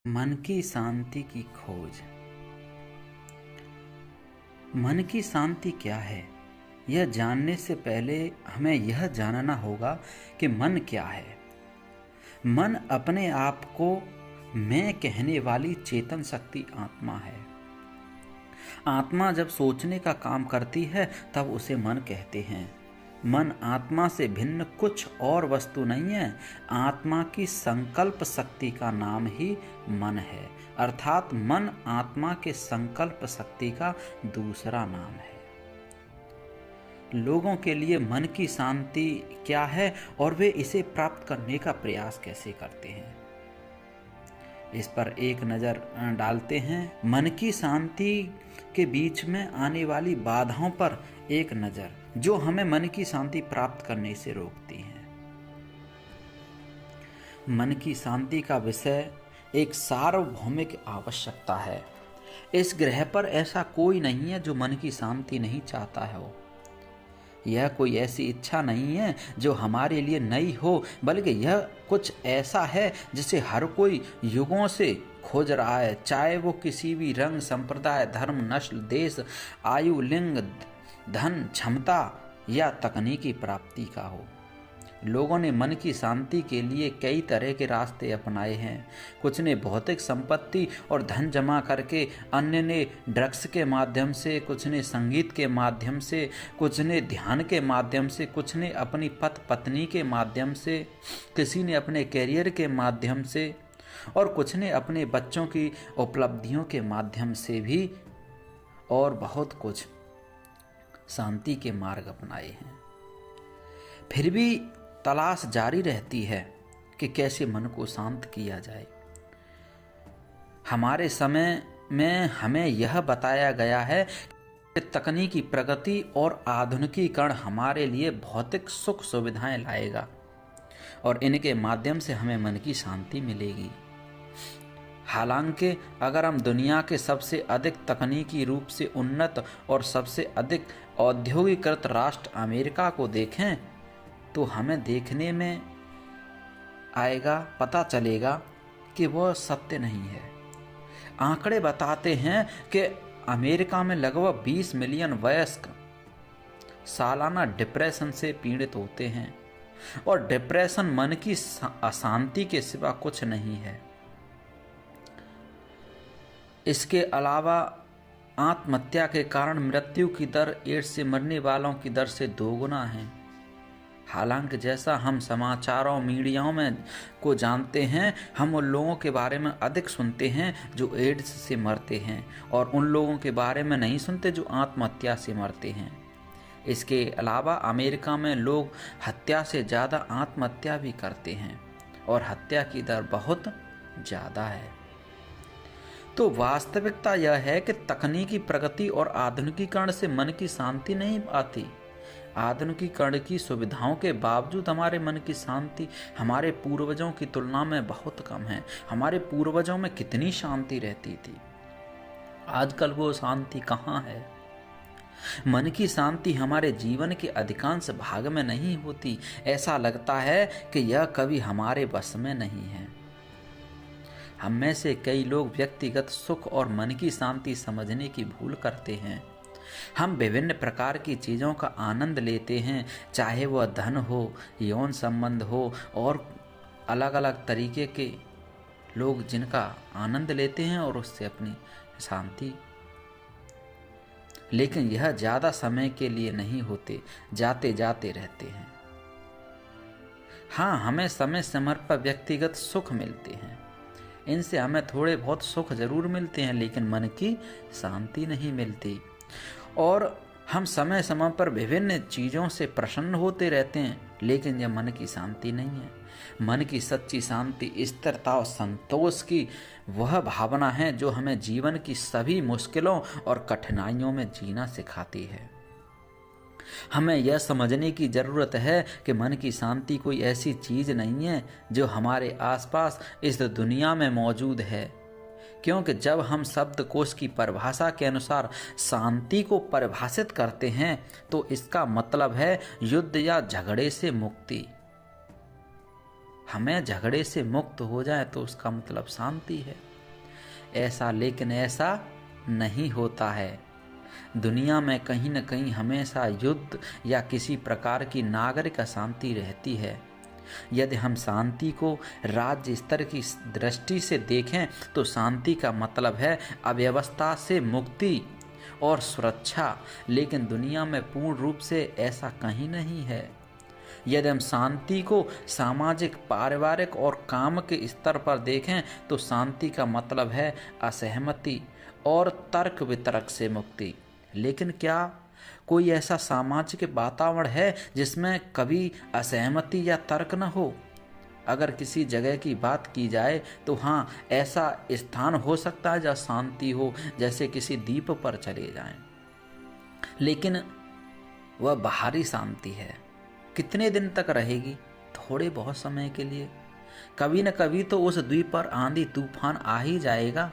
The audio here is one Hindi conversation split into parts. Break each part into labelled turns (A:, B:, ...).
A: मन की शांति की खोज। मन की शांति क्या है? यह जानने से पहले हमें यह जानना होगा कि मन क्या है। मन अपने आप को मैं कहने वाली चेतन शक्ति आत्मा है। आत्मा जब सोचने का काम करती है तब उसे मन कहते हैं। मन आत्मा से भिन्न कुछ और वस्तु नहीं है। आत्मा की संकल्प शक्ति का नाम ही मन है, अर्थात मन आत्मा के संकल्प शक्ति का दूसरा नाम है। लोगों के लिए मन की शांति क्या है और वे इसे प्राप्त करने का प्रयास कैसे करते हैं, इस पर एक नज़र डालते हैं। मन की शांति के बीच में आने वाली बाधाओं पर एक नज़र, जो हमें मन की शांति प्राप्त करने से रोकती हैं। मन की शांति का विषय एक सार्वभौमिक आवश्यकता है। इस ग्रह पर ऐसा कोई नहीं है जो मन की शांति नहीं चाहता हो। यह कोई ऐसी इच्छा नहीं है जो हमारे लिए नई हो, बल्कि यह कुछ ऐसा है जिसे हर कोई युगों से खोज रहा है, चाहे वो किसी भी रंग, संप्रदाय, धर्म, नस्ल, देश, आयु, लिंग, धन, क्षमता या तकनीकी प्राप्ति का हो। लोगों ने मन की शांति के लिए कई तरह के रास्ते अपनाए हैं। कुछ ने भौतिक संपत्ति और धन जमा करके, अन्य ने ड्रग्स के माध्यम से, कुछ ने संगीत के माध्यम से, कुछ ने ध्यान के माध्यम से, कुछ ने अपनी पत्नी के माध्यम से, किसी ने अपने कैरियर के माध्यम से और कुछ ने अपने बच्चों की उपलब्धियों के माध्यम से भी, और बहुत कुछ शांति के मार्ग अपनाए हैं। फिर भी तलाश जारी रहती है कि कैसे मन को शांत किया जाए। हमारे समय में हमें यह बताया गया है कि तकनीकी प्रगति और आधुनिकीकरण हमारे लिए भौतिक सुख सुविधाएं लाएगा और इनके माध्यम से हमें मन की शांति मिलेगी। हालांकि अगर हम दुनिया के सबसे अधिक तकनीकी रूप से उन्नत और सबसे अधिक औद्योगिकृत राष्ट्र अमेरिका को देखें तो हमें देखने में आएगा, पता चलेगा कि वह सत्य नहीं है। आंकड़े बताते हैं कि अमेरिका में लगभग 20 मिलियन वयस्क सालाना डिप्रेशन से पीड़ित होते हैं और डिप्रेशन मन की अशांति के सिवा कुछ नहीं है। इसके अलावा आत्महत्या के कारण मृत्यु की दर एड्स से मरने वालों की दर से 2 गुना है। हालांकि जैसा हम समाचारों, मीडियाओं में को जानते हैं, हम उन लोगों के बारे में अधिक सुनते हैं जो एड्स से मरते हैं और उन लोगों के बारे में नहीं सुनते जो आत्महत्या से मरते हैं। इसके अलावा अमेरिका में लोग हत्या से ज़्यादा आत्महत्या भी करते हैं और हत्या की दर बहुत ज़्यादा है। तो वास्तविकता यह है कि तकनीकी प्रगति और आधुनिकीकरण से मन की शांति नहीं आती। आधुनिकीकरण की सुविधाओं के बावजूद हमारे मन की शांति हमारे पूर्वजों की तुलना में बहुत कम है। हमारे पूर्वजों में कितनी शांति रहती थी, आजकल वो शांति कहाँ है। मन की शांति हमारे जीवन के अधिकांश भाग में नहीं होती। ऐसा लगता है कि यह कभी हमारे बस में नहीं है। हम में से कई लोग व्यक्तिगत सुख और मन की शांति समझने की भूल करते हैं। हम विभिन्न प्रकार की चीज़ों का आनंद लेते हैं, चाहे वह धन हो, यौन संबंध हो, और अलग अलग तरीके के लोग जिनका आनंद लेते हैं और उससे अपनी शांति, लेकिन यह ज़्यादा समय के लिए नहीं होते, जाते जाते रहते हैं। हाँ, हमें समय समय पर व्यक्तिगत सुख मिलते हैं, इनसे हमें थोड़े बहुत सुख जरूर मिलते हैं, लेकिन मन की शांति नहीं मिलती। और हम समय समय पर विभिन्न चीज़ों से प्रसन्न होते रहते हैं, लेकिन यह मन की शांति नहीं है। मन की सच्ची शांति स्थिरता और संतोष की वह भावना है जो हमें जीवन की सभी मुश्किलों और कठिनाइयों में जीना सिखाती है। हमें यह समझने की ज़रूरत है कि मन की शांति कोई ऐसी चीज़ नहीं है जो हमारे आसपास इस दुनिया में मौजूद है, क्योंकि जब हम शब्दकोश की परिभाषा के अनुसार शांति को परिभाषित करते हैं तो इसका मतलब है युद्ध या झगड़े से मुक्ति। हमें झगड़े से मुक्त हो जाए तो उसका मतलब शांति है। ऐसा, लेकिन ऐसा नहीं होता है। दुनिया में कहीं न कहीं हमेशा युद्ध या किसी प्रकार की नागरिक अशांति रहती है। यदि हम शांति को राज्य स्तर की दृष्टि से देखें तो शांति का मतलब है अव्यवस्था से मुक्ति और सुरक्षा, लेकिन दुनिया में पूर्ण रूप से ऐसा कहीं नहीं है। यदि हम शांति को सामाजिक, पारिवारिक और काम के स्तर पर देखें तो शांति का मतलब है असहमति और तर्क वितर्क से मुक्ति। लेकिन क्या कोई ऐसा सामाजिक वातावरण है जिसमें कभी असहमति या तर्क न हो? अगर किसी जगह की बात की जाए तो हाँ, ऐसा स्थान हो सकता है जहाँ शांति हो, जैसे किसी द्वीप पर चले जाएं। लेकिन वह बाहरी शांति है। कितने दिन तक रहेगी? थोड़े बहुत समय के लिए। कभी न कभी तो उस द्वीप पर आंधी तूफान आ ही जाएगा।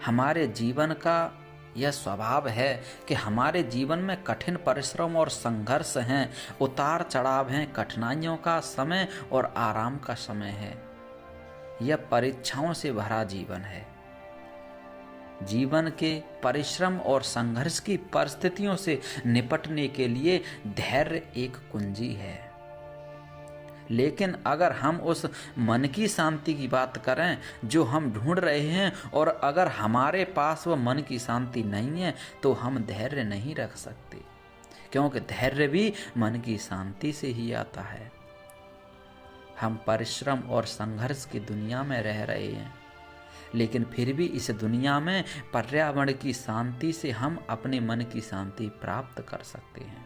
A: हमारे जीवन का यह स्वभाव है कि हमारे जीवन में कठिन परिश्रम और संघर्ष हैं, उतार चढ़ाव हैं, कठिनाइयों का समय और आराम का समय है। यह परीक्षाओं से भरा जीवन है। जीवन के परिश्रम और संघर्ष की परिस्थितियों से निपटने के लिए धैर्य एक कुंजी है। लेकिन अगर हम उस मन की शांति की बात करें जो हम ढूंढ रहे हैं, और अगर हमारे पास वह मन की शांति नहीं है, तो हम धैर्य नहीं रख सकते, क्योंकि धैर्य भी मन की शांति से ही आता है। हम परिश्रम और संघर्ष की दुनिया में रह रहे हैं, लेकिन फिर भी इस दुनिया में पर्यावरण की शांति से हम अपने मन की शांति प्राप्त कर सकते हैं।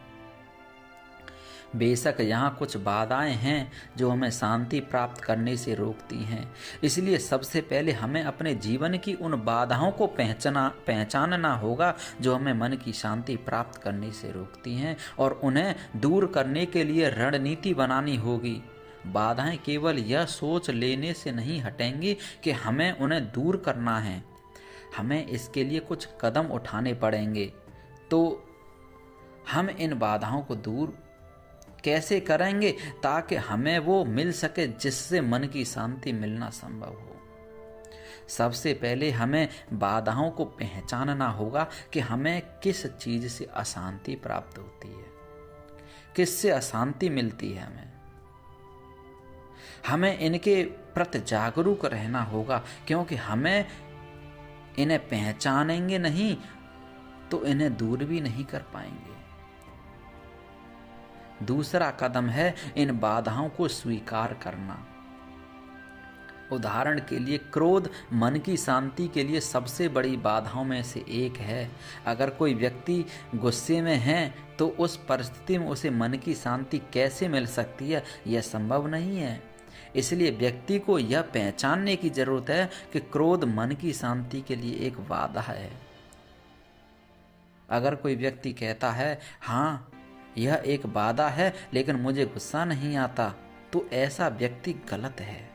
A: बेशक यहाँ कुछ बाधाएं हैं जो हमें शांति प्राप्त करने से रोकती हैं। इसलिए सबसे पहले हमें अपने जीवन की उन बाधाओं को पहचानना होगा जो हमें मन की शांति प्राप्त करने से रोकती हैं, और उन्हें दूर करने के लिए रणनीति बनानी होगी। बाधाएं केवल यह सोच लेने से नहीं हटेंगी कि हमें उन्हें दूर करना है, हमें इसके लिए कुछ कदम उठाने पड़ेंगे। तो हम इन बाधाओं को दूर कैसे करेंगे ताकि हमें वो मिल सके जिससे मन की शांति मिलना संभव हो? सबसे पहले हमें बाधाओं को पहचानना होगा कि हमें किस चीज से अशांति प्राप्त होती है, किससे अशांति मिलती है। हमें इनके प्रति जागरूक रहना होगा, क्योंकि हमें इन्हें पहचानेंगे नहीं तो इन्हें दूर भी नहीं कर पाएंगे। दूसरा कदम है इन बाधाओं को स्वीकार करना। उदाहरण के लिए क्रोध मन की शांति के लिए सबसे बड़ी बाधाओं में से एक है। अगर कोई व्यक्ति गुस्से में है तो उस परिस्थिति में उसे मन की शांति कैसे मिल सकती है? यह संभव नहीं है। इसलिए व्यक्ति को यह पहचानने की जरूरत है कि क्रोध मन की शांति के लिए एक बाधा है। अगर कोई व्यक्ति कहता है हाँ यह एक बाधा है लेकिन मुझे गुस्सा नहीं आता, तो ऐसा व्यक्ति गलत है।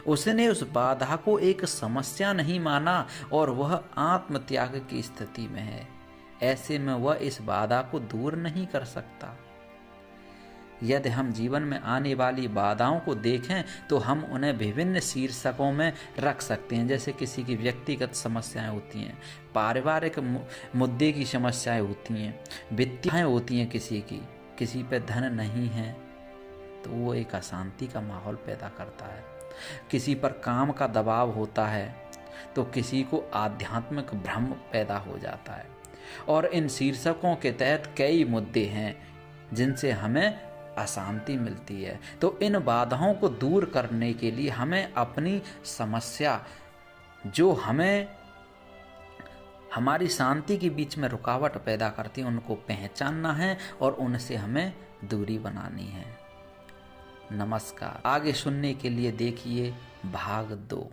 A: उसने उस बाधा को एक समस्या नहीं माना और वह आत्मत्याग की स्थिति में है। ऐसे में वह इस बाधा को दूर नहीं कर सकता। यदि हम जीवन में आने वाली बाधाओं को देखें तो हम उन्हें विभिन्न शीर्षकों में रख सकते हैं। जैसे किसी की व्यक्तिगत समस्याएं होती हैं, पारिवारिक मुद्दे की समस्याएं होती हैं, वित्तीय होती हैं, किसी पे धन नहीं है तो वो एक अशांति का माहौल पैदा करता है। किसी पर काम का दबाव होता है तो किसी को आध्यात्मिक भ्रम पैदा हो जाता है। और इन शीर्षकों के तहत कई मुद्दे हैं जिनसे हमें अशांति मिलती है। तो इन बाधाओं को दूर करने के लिए हमें अपनी समस्या जो हमें हमारी शांति के बीच में रुकावट पैदा करती है उनको पहचानना है और उनसे हमें दूरी बनानी है। नमस्कार। आगे सुनने के लिए देखिए भाग 2।